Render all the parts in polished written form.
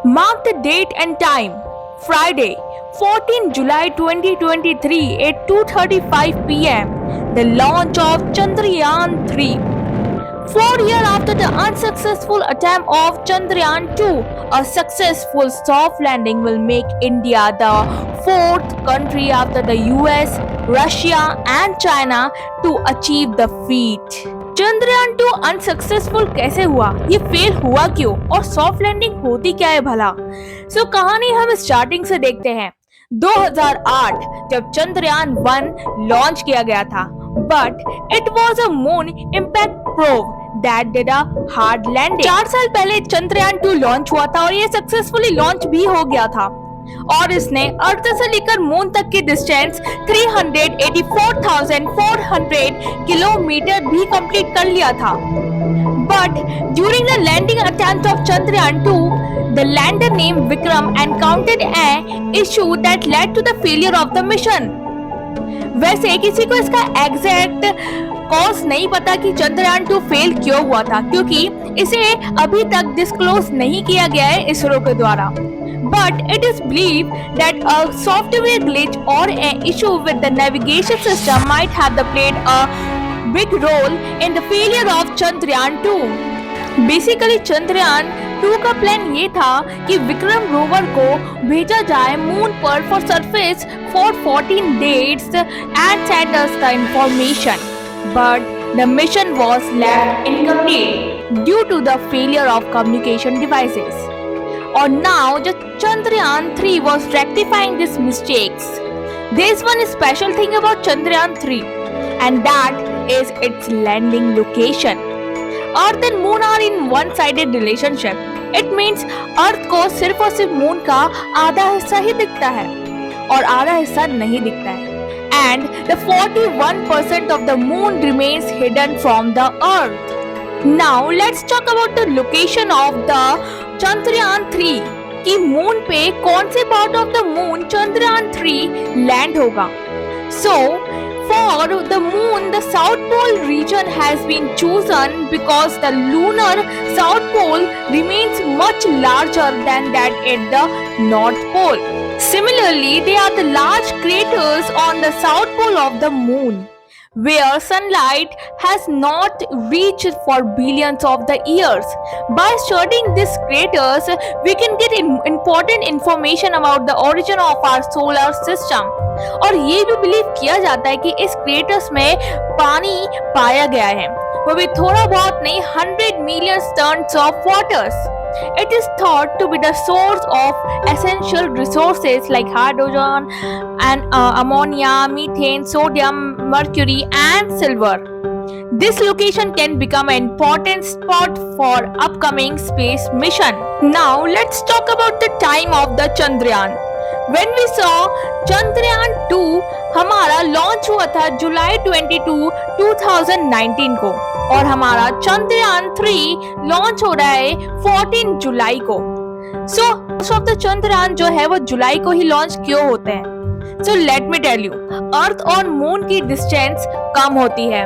Mark the date and time. Friday, 14 July 2023 at 2:35 p.m. The launch of Chandrayaan 3. 4 years after the unsuccessful attempt of Chandrayaan 2, a successful soft landing will make India the fourth country after the US, Russia, and China to achieve the feat. Chandrayaan 2 unsuccessful कैसे हुआ, ये fail हुआ क्यों और soft landing होती क्या है भला? कहानी हम स्टार्टिंग से देखते हैं। 2008 जब चंद्रयान 1 लॉन्च किया गया था, but it was a moon impact probe that did a hard landing. 4 साल पहले चंद्रयान 2 लॉन्च हुआ था और ये सक्सेसफुली लॉन्च भी हो गया था और इसने अर्थ से लेकर मून तक की डिस्टेंस 384,400 किलोमीटर भी कंप्लीट कर लिया था। But during the landing attempt of Chandrayaan 2, the lander named Vikram encountered an issue that led to the failure of the mission. वैसे किसी को इसका एग्जैक्ट कॉज नहीं पता कि चंद्रयान 2 फेल क्यों हुआ था, क्योंकि इसे अभी तक डिस्क्लोज नहीं किया गया है इसरो के द्वारा। But it is believed that a software glitch or an issue with the navigation system might have played a big role in the failure of Chandrayaan 2. Basically, Chandrayaan 2 का प्लान ये था कि विक्रम रोवर को भेजा जाए मून पर for surface for 14 days and send us the information. But the mission was left incomplete due to the failure of communication devices. Or now, the Chandrayaan 3 was rectifying these mistakes. There's one special thing about Chandrayaan 3, and that is its landing location. Earth and Moon are in one-sided relationship. It means Earth को सिर्फ और सिर्फ moon का आधा हिस्सा ही दिखता है और आधा हिस्सा नहीं दिखता है. And the 41% of the moon remains hidden from the Earth. Now let's talk about the location of the Chandrayaan 3 कि मून पे कौन से part of the moon Chandrayaan 3 land होगा. So for the moon, the south pole region has been chosen because the lunar south pole remains much larger than that at the north pole. Similarly, there are the large craters on the south pole of the moon, where sunlight has not reached for billions of the years. By studying these craters, we can get important information about the origin of our solar system. और ये भी believe किया जाता है कि इस craters में पानी पाया गया है, वो भी थोड़ा बहुत नहीं, 100 million tons of waters. It is thought to be the source of essential resources like hydrogen and ammonia, methane, sodium, mercury, and silver. This location can become an important spot for upcoming space mission. Now let's talk about the time of the Chandrayaan. When we saw Chandrayaan 2 हमारा launch हुआ था जुलाई 22, 2019 को और हमारा Chandrayaan 3 launch हो रहा है 14 जुलाई को. मोस्ट ऑफ द चंद्रयान जो है वो जुलाई को ही लॉन्च क्यों होते हैं? लेट मी टेल यू, अर्थ और मून की डिस्टेंस कम होती है.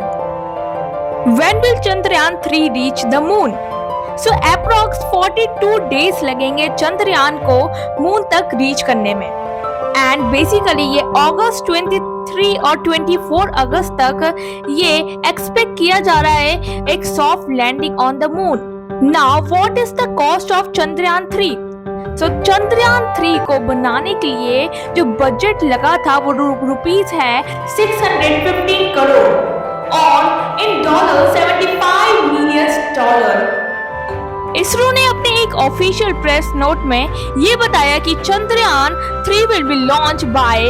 When will Chandrayaan 3 reach the moon? Approx 42 days लगेंगे चंद्रयान को मून तक रीच करने में. एंड बेसिकली ये अगस्त 23 और 24 अगस्त तक ये एक्सपेक्ट किया जा रहा है एक soft landing on the moon. Now what is the cost of Chandrayaan 3? Chandrayaan 3 को बनाने के लिए जो बजट लगा था वो रुपीज है 615 करोड़ और in dollar 75 million dollar. ISRO ने अपने एक ऑफिशियल प्रेस नोट में ये बताया कि Chandrayaan 3 will be launch by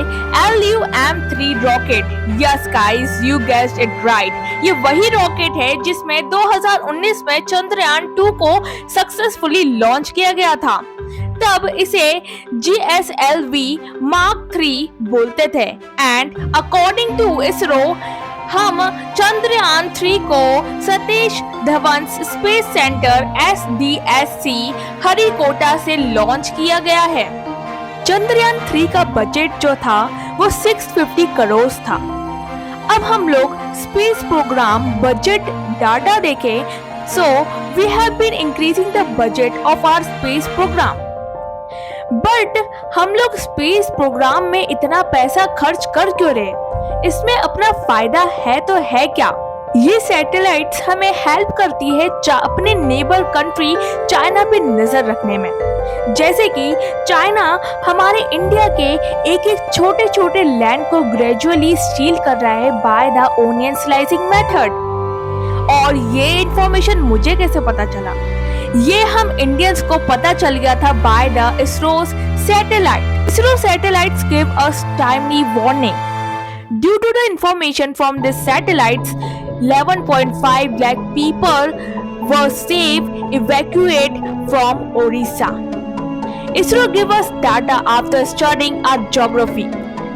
LUM-3 rocket. Yes guys, you guessed it right, ये वही रॉकेट है जिसमें 2019 में चंद्रयान 2 को सक्सेसफुली लॉन्च किया गया था. तब इसे GSLV Mark 3 बोलते थे. एंड अकॉर्डिंग टू इसरो हम चंद्रयान 3 को Satish Dhawan space centre SDSC Harikota से लॉन्च किया गया है. चंद्रयान 3 का बजट जो था वो 650 करोड़ था. अब हम लोग स्पेस प्रोग्राम बजट डाटा देखें. We have been increasing the budget of our space program. But हम लोग स्पेस प्रोग्राम में इतना पैसा खर्च कर क्यों रहे? इसमें अपना फायदा है तो है क्या? ये सैटेलाइट्स हमें हेल्प करती है अपने नेबर कंट्री चाइना पे नजर रखने में। जैसे कि चाइना हमारे इंडिया के एक एक छोटे छोटे लैंड को ग्रेजुअली स्टील कर रहा है by the onion slicing method. और ये इंफॉर्मेशन मुझे कैसे पता चला? ये हम इंडियंस को पता चल गया था by the ISRO's satellite. ISRO satellites give us timely warning. Due to the information from these satellites, 11.5 lakh people were safe evacuated from Orissa. ISRO give us data after studying our geography,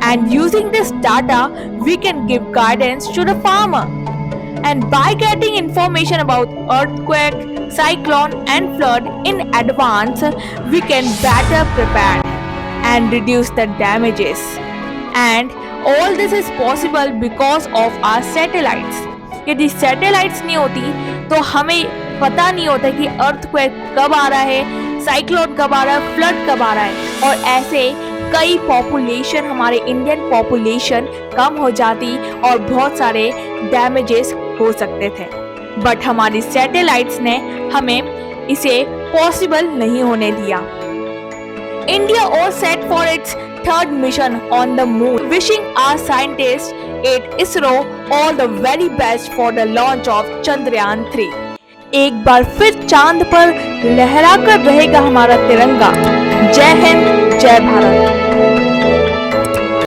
and using this data, we can give guidance to the farmer. And by getting information about earthquake, cyclone and flood in advance, we can better prepare and reduce the damages. And all this is possible because of our satellites. यदि satellites नहीं होती तो हमें पता नहीं होता कि earthquake कब आ रहा है, साइक्लोन कब आ रहा है, फ्लड कब आ रहा है, और ऐसे कई पॉपुलेशन, हमारे इंडियन पॉपुलेशन कम हो जाती और बहुत सारे डैमेजेस हो सकते थे। बट हमारी सैटेलाइट्स ने हमें इसे पॉसिबल नहीं होने दिया। India was set for its third mission on the moon, wishing our scientists at ISRO all the very best for the launch of Chandrayaan 3. एक बार फिर चांद पर लहराकर रहेगा हमारा तिरंगा। जय हिंद, जय भारत।